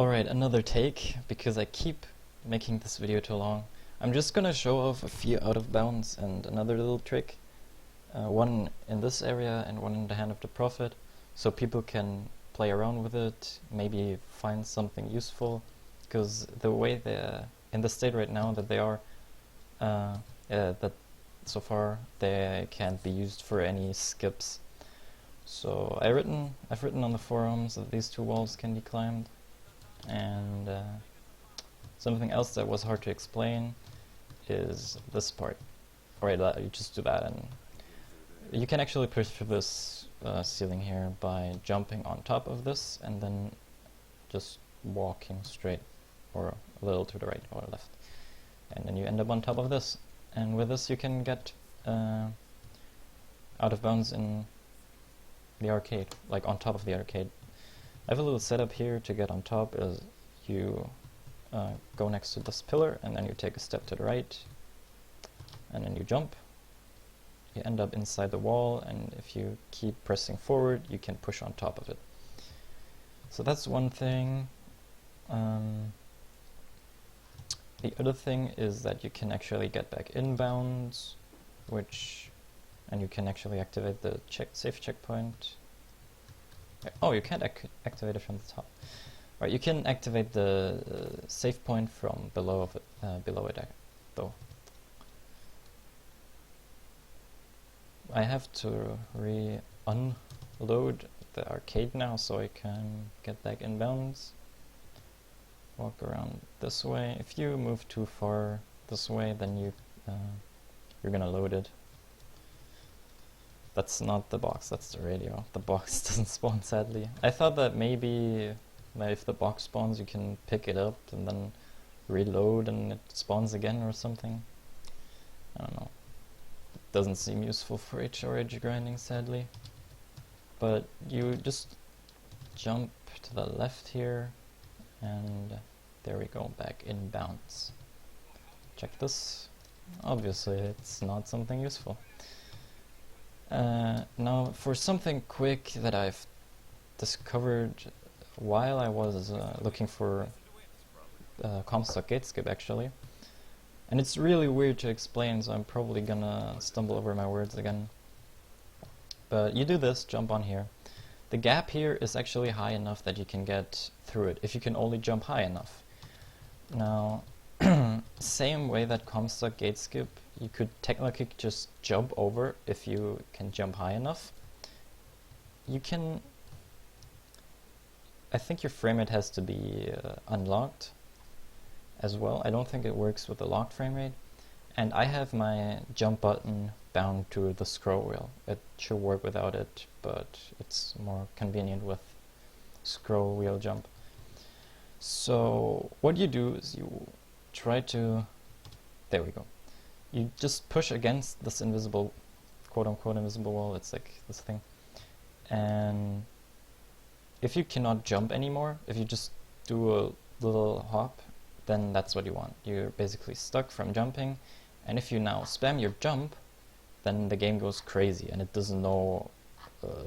Alright, another take, because I keep making this video too long. I'm just gonna show off a few out of bounds and another little trick. One in this area and one in the hand of the Prophet, so people can play around with it, maybe find something useful, because the way they're in the state right now that they are, that so far they can't be used for any skips. So I've written on the forums that these two walls can be climbed, and something else that was hard to explain is this part. Alright, you just do that, and you can actually push through this ceiling here by jumping on top of this and then just walking straight, or a little to the right or left, and then you end up on top of this. And with this you can get out of bounds in the arcade, like on top of the arcade. I have a little setup here to get on top. Is you go next to this pillar and then you take a step to the right and then you jump. You end up inside the wall, and if you keep pressing forward you can push on top of it. So that's one thing. The other thing is that you can actually get back inbounds, and you can actually activate the safe checkpoint. Oh, you can't activate it from the top. Right, you can activate the save point from below it though. I have to unload the arcade now so I can get back inbounds. Walk around this way. If you move too far this way, then you're gonna load it. That's not the box, that's the radio. The box doesn't spawn, sadly. I thought that maybe if the box spawns you can pick it up and then reload and it spawns again or something. I don't know. It doesn't seem useful for HRH grinding, sadly. But you just jump to the left here, and there we go, back in bounds. Check this. Obviously it's not something useful. Now for something quick that I've discovered while I was looking for Comstock gate skip, actually. And it's really weird to explain, so I'm probably gonna stumble over my words again. But you do this, jump on here. The gap here is actually high enough that you can get through it, if you can only jump high enough. Now, same way that Comstock gate skip, you could technically just jump over if you can jump high enough. You can... I think your frame rate has to be unlocked as well. I don't think it works with the locked frame rate. And I have my jump button bound to the scroll wheel. It should work without it, but it's more convenient with scroll wheel jump. So what you do is you try to... There we go. You just push against this invisible, quote-unquote invisible wall. It's like this thing. And if you cannot jump anymore, if you just do a little hop, then that's what you want. You're basically stuck from jumping, and if you now spam your jump, then the game goes crazy and it doesn't know,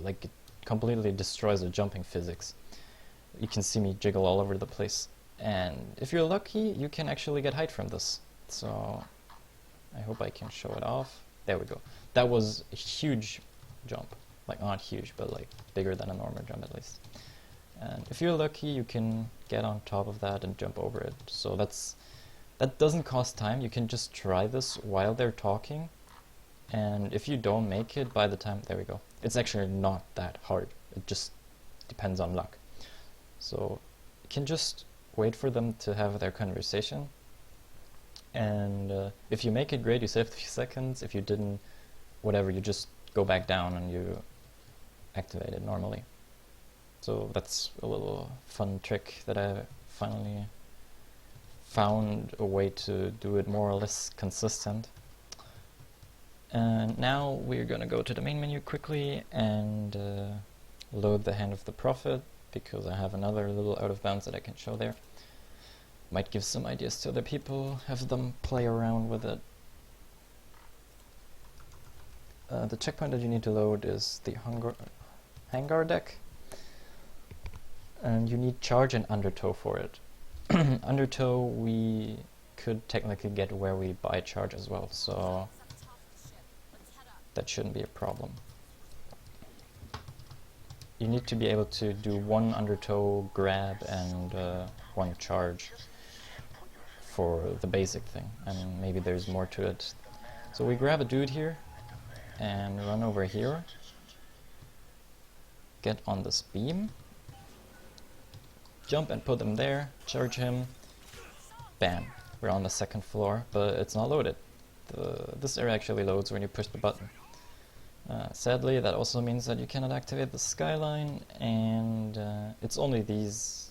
like it completely destroys the jumping physics. You can see me jiggle all over the place, and if you're lucky you can actually get height from this. So I hope I can show it off. There we go. That was a huge jump. Like, not huge, but like bigger than a normal jump at least. And if you're lucky you can get on top of that and jump over it. So that doesn't cost time. You can just try this while they're talking, and if you don't make it by the time... There we go. It's actually not that hard. It just depends on luck. So you can just wait for them to have their conversation, and if you make it, great, you saved a few seconds. If you didn't, whatever, you just go back down and you activate it normally. So that's a little fun trick that I finally found a way to do it more or less consistent. And now we're gonna go to the main menu quickly and load the Hand of the Prophet, because I have another little out of bounds that I can show there. Might give some ideas to other people, have them play around with it. The checkpoint that you need to load is the hangar deck. And you need charge and Undertow for it. Undertow we could technically get where we buy charge as well, so that shouldn't be a problem. You need to be able to do one Undertow grab and one charge for the basic thing, and maybe there's more to it. So we grab a dude here and run over here, get on this beam, jump and put him there, charge him, bam, we're on the second floor, but it's not loaded. This area actually loads when you push the button. Sadly, that also means that you cannot activate the skyline, and it's only these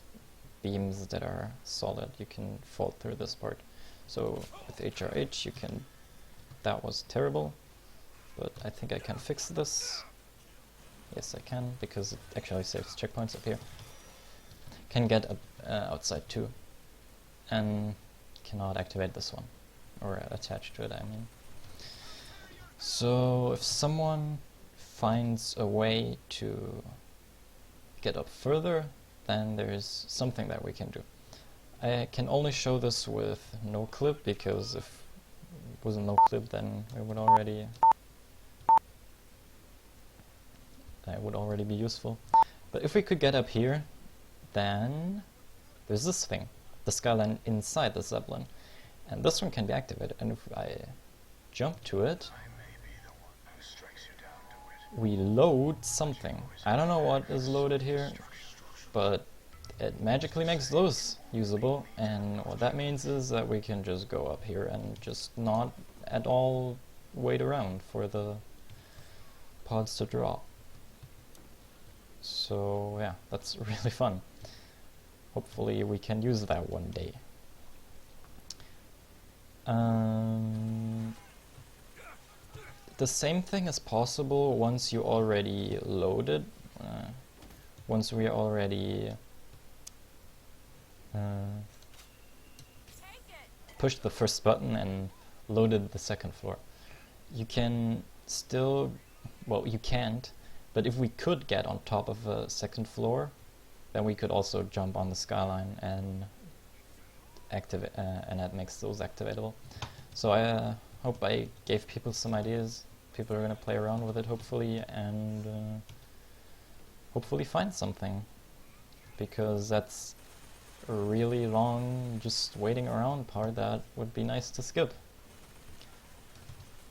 beams that are solid. You can fall through this part. So with HRH you can... That was terrible, but I think I can fix this. Yes, I can, because it actually saves checkpoints up here. Can get outside too, and cannot activate this one, or attach to it, I mean. So if someone finds a way to get up further, then there's something that we can do. I can only show this with no clip, because if it wasn't no clip, then it would already be useful. But if we could get up here, then there's this thing, the skyline inside the Zeppelin, and this one can be activated, and if I jump to it, we load something. I don't know what is loaded here, but it magically makes those usable, and what that means is that we can just go up here and just not at all wait around for the pods to drop. So yeah, that's really fun. Hopefully we can use that one day. The same thing is possible once you already loaded, once we already pushed the first button and loaded the second floor. You can still, well, you can't, but if we could get on top of a second floor, then we could also jump on the skyline and activate, and that makes those activatable. So I hope I gave people some ideas. People are going to play around with it, hopefully, and hopefully find something, because that's a really long just waiting around part that would be nice to skip.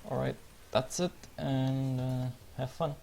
Alright, that's it, and have fun.